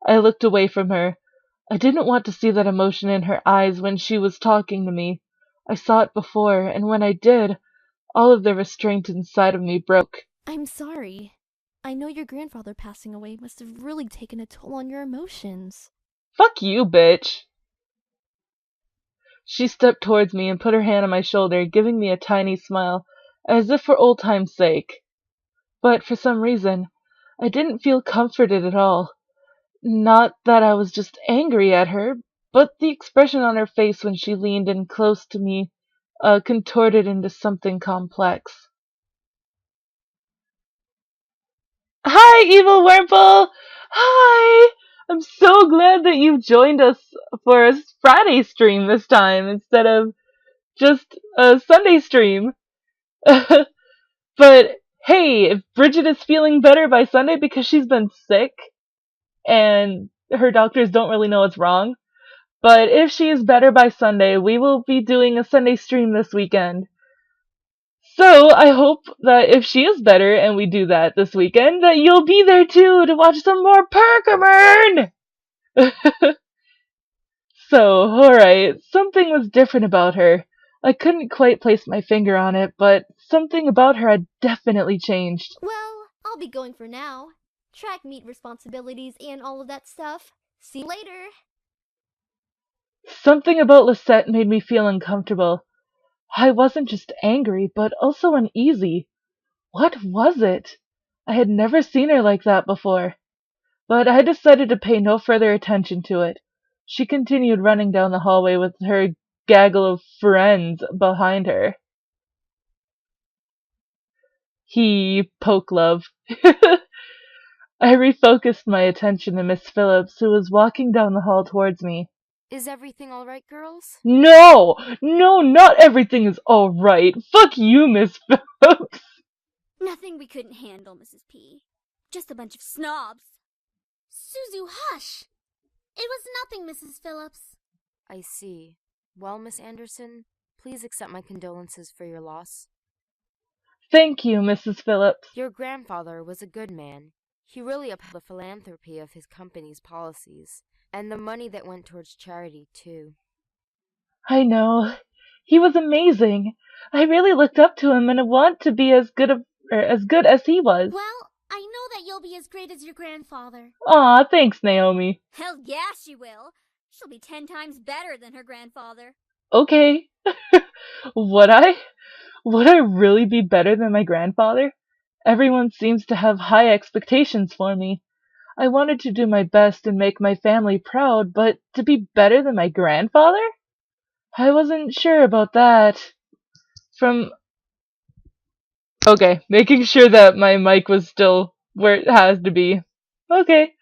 I looked away from her. I didn't want to see that emotion in her eyes when she was talking to me. I saw it before, and when I did, all of the restraint inside of me broke. I'm sorry. I know your grandfather passing away must have really taken a toll on your emotions. Fuck you, bitch. She stepped towards me and put her hand on my shoulder, giving me a tiny smile, as if for old time's sake. But for some reason, I didn't feel comforted at all. Not that I was just angry at her, but the expression on her face when she leaned in close to me, contorted into something complex. Hi, Evil Wurmple! Hi! I'm so glad that you've joined us for a Friday stream this time instead of just a Sunday stream. But hey, if Bridget is feeling better by Sunday because she's been sick and her doctors don't really know what's wrong, but if she is better by Sunday, we will be doing a Sunday stream this weekend. So I hope that if she is better and we do that this weekend, that you'll be there too to watch some more Perkamern! So, alright, something was different about her. I couldn't quite place my finger on it, but something about her had definitely changed. Well, I'll be going for now. Track meet responsibilities and all of that stuff. See you later. Something about Lisette made me feel uncomfortable. I wasn't just angry, but also uneasy. What was it? I had never seen her like that before. But I decided to pay no further attention to it. She continued running down the hallway with her gaggle of friends behind her. He poke love. I refocused my attention to Miss Phillips, who was walking down the hall towards me. Is everything all right, girls? No! No, not everything is all right. Fuck you, Miss Phillips. Nothing we couldn't handle, Mrs. P. Just a bunch of snobs. Suzu, hush! It was nothing, Mrs. Phillips. I see. Well, Miss Anderson, please accept my condolences for your loss. Thank you, Mrs. Phillips. Your grandfather was a good man. He really upheld the philanthropy of his company's policies, and the money that went towards charity, too. I know. He was amazing. I really looked up to him and I want to be as good as he was. Well, I know that you'll be as great as your grandfather. Aw, thanks, Naomi. Hell yeah, she will. She'll be 10 times better than her grandfather. Okay. Would I? Would I really be better than my grandfather? Everyone seems to have high expectations for me. I wanted to do my best and make my family proud, but to be better than my grandfather? I wasn't sure about that. Okay, making sure that my mic was still where it has to be. Okay.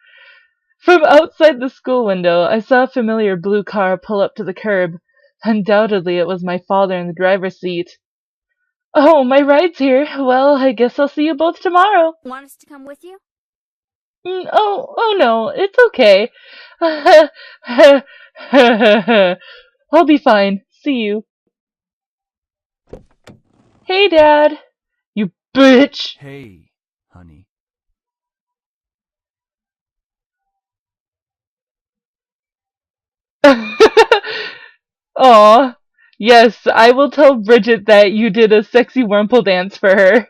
From outside the school window, I saw a familiar blue car pull up to the curb. Undoubtedly, it was my father in the driver's seat. Oh, my ride's here. Well, I guess I'll see you both tomorrow. Want us to come with you? Oh no, it's okay. I'll be fine. See you. Hey, Dad. You bitch. Hey, honey. Aw. Yes, I will tell Bridget that you did a sexy Wurmple dance for her.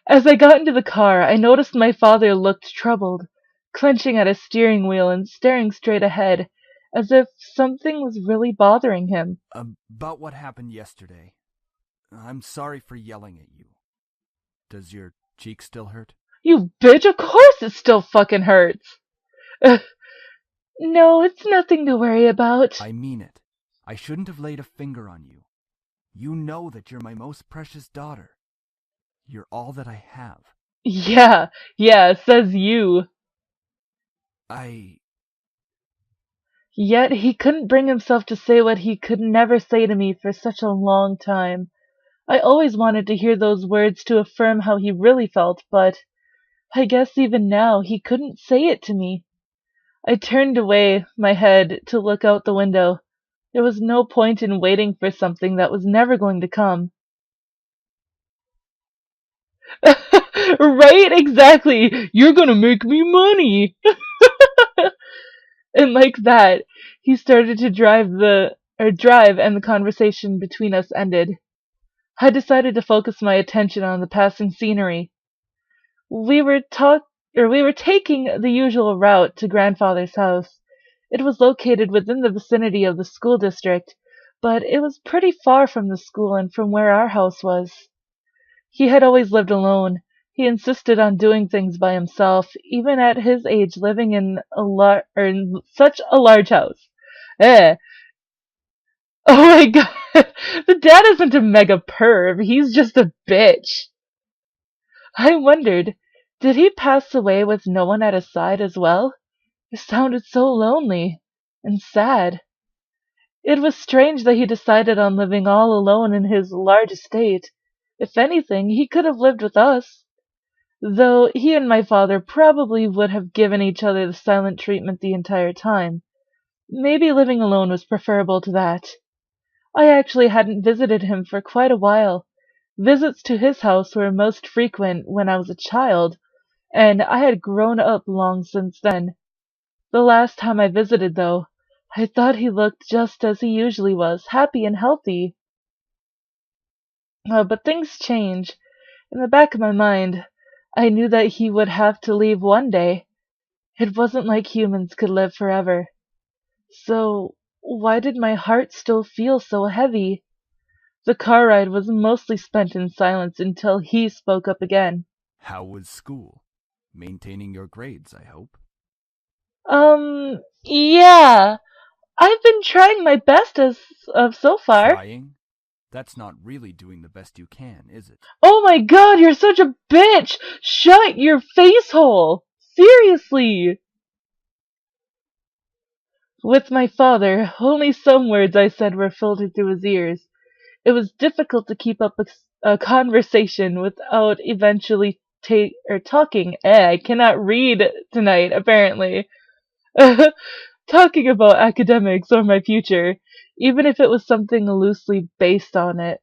As I got into the car, I noticed my father looked troubled, clenching at his steering wheel and staring straight ahead, as if something was really bothering him. About what happened yesterday. I'm sorry for yelling at you. Does your cheek still hurt? You bitch, of course it still fucking hurts. No, it's nothing to worry about. I mean it. I shouldn't have laid a finger on you. You know that you're my most precious daughter. You're all that I have. Yeah, says you. Yet he couldn't bring himself to say what he could never say to me for such a long time. I always wanted to hear those words to affirm how he really felt, but I guess even now he couldn't say it to me. I turned away my head to look out the window. There was no point in waiting for something that was never going to come. Right? Exactly. You're gonna make me money. And like that, he started to drive and the conversation between us ended. I decided to focus my attention on the passing scenery. We were we were taking the usual route to grandfather's house. It was located within the vicinity of the school district, but it was pretty far from the school and from where our house was. He had always lived alone. He insisted on doing things by himself, even at his age, living in in such a large house. Eh. Oh my god. The dad isn't a mega perv. He's just a bitch. I wondered, did he pass away with no one at his side as well? It sounded so lonely and sad. It was strange that he decided on living all alone in his large estate. If anything, he could have lived with us, though he and my father probably would have given each other the silent treatment the entire time. Maybe living alone was preferable to that. I actually hadn't visited him for quite a while. Visits to his house were most frequent when I was a child, and I had grown up long since then. The last time I visited, though, I thought he looked just as he usually was, happy and healthy. But things change. In the back of my mind, I knew that he would have to leave one day. It wasn't like humans could live forever. So, why did my heart still feel so heavy? The car ride was mostly spent in silence until he spoke up again. How was school? Maintaining your grades, I hope. Yeah. I've been trying my best as of so far. Trying? That's not really doing the best you can, is it? Oh my god, you're such a bitch! Shut your face hole! Seriously! With my father, only some words I said were filtered through his ears. It was difficult to keep up a conversation without eventually talking. I cannot read tonight, apparently. Talking about academics or my future, even if it was something loosely based on it.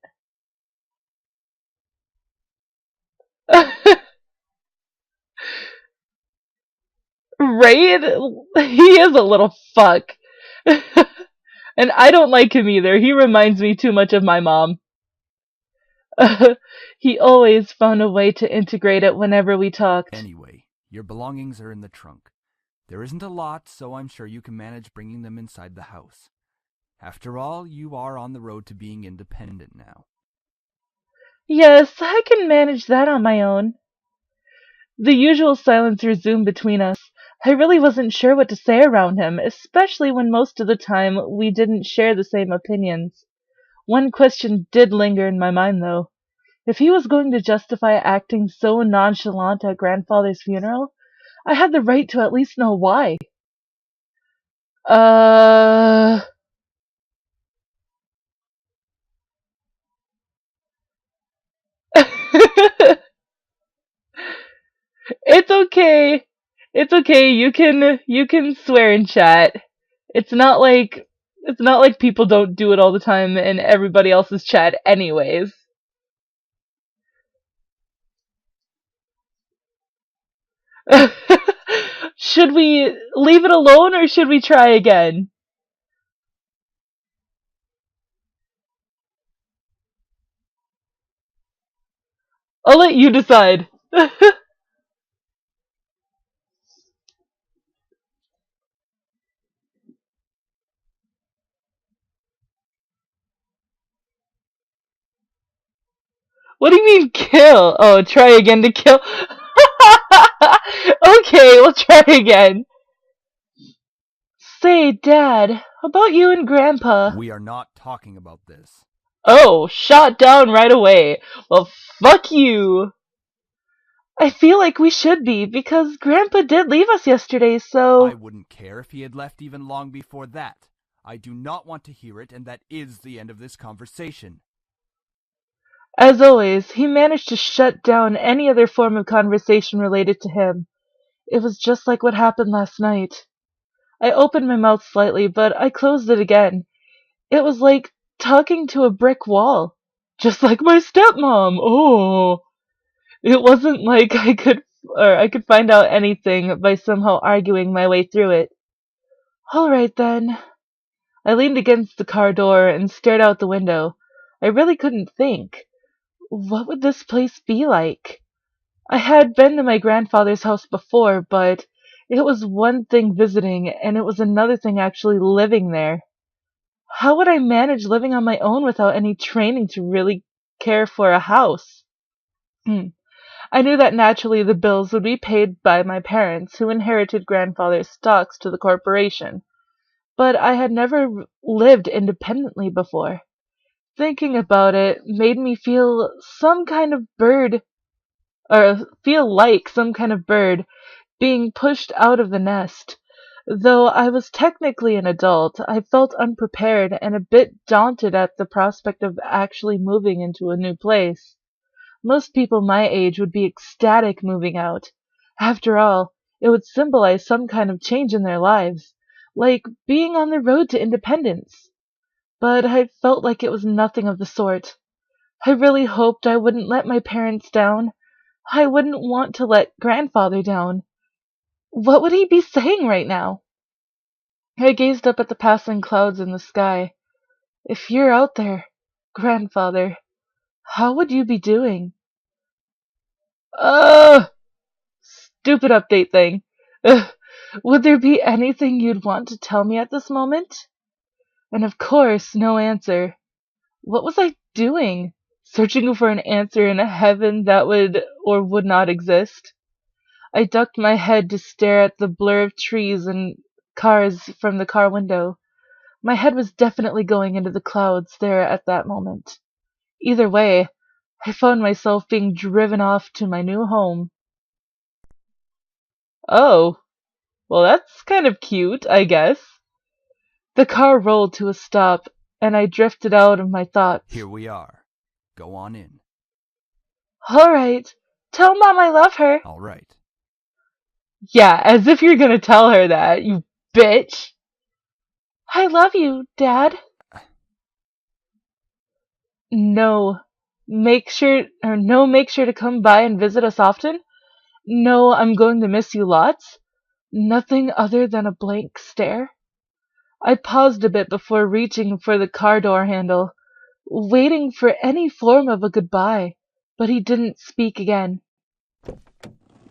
Right? He is a little fuck. And I don't like him either. He reminds me too much of my mom. He always found a way to integrate it whenever we talked. Anyway, your belongings are in the trunk. There isn't a lot, so I'm sure you can manage bringing them inside the house. After all, you are on the road to being independent now. Yes, I can manage that on my own. The usual silence resumed between us. I really wasn't sure what to say around him, especially when most of the time we didn't share the same opinions. One question did linger in my mind, though. If he was going to justify acting so nonchalant at grandfather's funeral, I had the right to at least know why. Uh... It's okay. It's okay. You can swear in chat. It's not like it's not like people don't do it all the time in everybody else's chat anyways. Should we leave it alone or should we try again? I'll let you decide. What do you mean kill? Oh, try again to kill. Okay, we'll try again. Say, Dad, about you and Grandpa. We are not talking about this. Oh, shot down right away. Well, fuck you. I feel like we should be, because Grandpa did leave us yesterday, so... I wouldn't care if he had left even long before that. I do not want to hear it, and that is the end of this conversation. As always, he managed to shut down any other form of conversation related to him. It was just like what happened last night. I opened my mouth slightly, but I closed it again. It was like talking to a brick wall. Just like my stepmom. Oh. It wasn't like I could find out anything by somehow arguing my way through it. All right then. I leaned against the car door and stared out the window. I really couldn't think. What would this place be like? I had been to my grandfather's house before, but it was one thing visiting, and it was another thing actually living there. How would I manage living on my own without any training to really care for a house? I knew that naturally the bills would be paid by my parents, who inherited grandfather's stocks to the corporation, but I had never lived independently before. Thinking about it made me feel like some kind of bird being pushed out of the nest. Though I was technically an adult, I felt unprepared and a bit daunted at the prospect of actually moving into a new place. Most people my age would be ecstatic moving out. After all, it would symbolize some kind of change in their lives, like being on the road to independence. But I felt like it was nothing of the sort. I really hoped I wouldn't let my parents down. I wouldn't want to let grandfather down. What would he be saying right now? I gazed up at the passing clouds in the sky. If you're out there, grandfather, how would you be doing? Ugh! Stupid update thing. Ugh. Would there be anything you'd want to tell me at this moment? And of course, no answer. What was I doing? Searching for an answer in a heaven that would or would not exist? I ducked my head to stare at the blur of trees and cars from the car window. My head was definitely going into the clouds there at that moment. Either way, I found myself being driven off to my new home. Oh, well that's kind of cute, I guess. The car rolled to a stop, and I drifted out of my thoughts. Here we are. Go on in. All right, tell Mom I love her. All right. Yeah, as if you're gonna tell her that, you bitch. I love you, Dad. No. Make sure to come by and visit us often. No, I'm going to miss you lots. Nothing other than a blank stare. I paused a bit before reaching for the car door handle, waiting for any form of a goodbye, but he didn't speak again.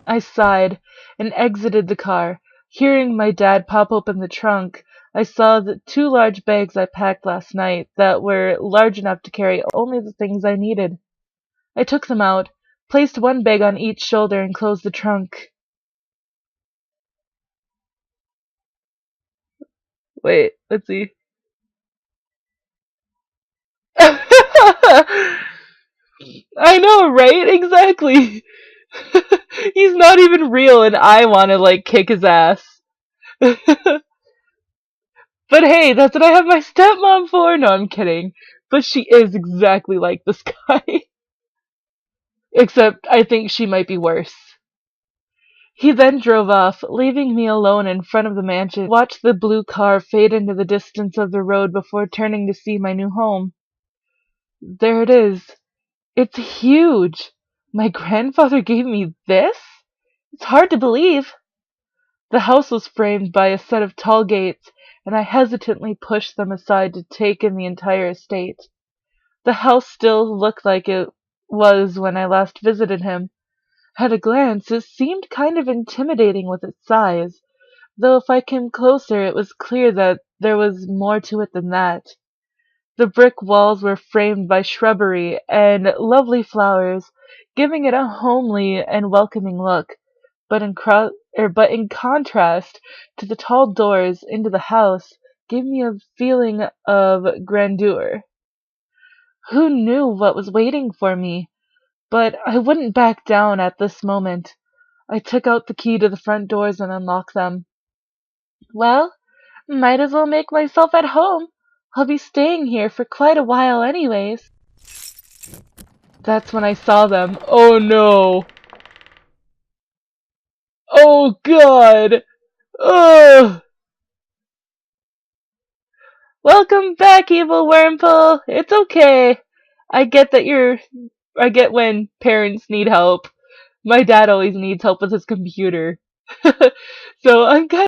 I sighed and exited the car. Hearing my dad pop open the trunk, I saw the 2 large bags I packed last night that were large enough to carry only the things I needed. I took them out, placed one bag on each shoulder, and closed the trunk. Wait, let's see. I know, right? Exactly. He's not even real and I want to like kick his ass. But hey, that's what I have my stepmom for. No, I'm kidding. But she is exactly like this guy. Except I think she might be worse. He then drove off, leaving me alone in front of the mansion. I watched the blue car fade into the distance of the road before turning to see my new home. There it is. It's huge. My grandfather gave me this? It's hard to believe. The house was framed by a set of tall gates, and I hesitantly pushed them aside to take in the entire estate. The house still looked like it was when I last visited him. At a glance, it seemed kind of intimidating with its size, though if I came closer it was clear that there was more to it than that. The brick walls were framed by shrubbery and lovely flowers, giving it a homely and welcoming look, but in contrast to the tall doors into the house gave me a feeling of grandeur. Who knew what was waiting for me? But I wouldn't back down at this moment. I took out the key to the front doors and unlocked them. Well, might as well make myself at home. I'll be staying here for quite a while anyways. That's when I saw them. Oh no! Oh god! Ugh! Welcome back, evil wormhole. It's okay. I get when parents need help. my dad always needs help with his computer. So I'm kind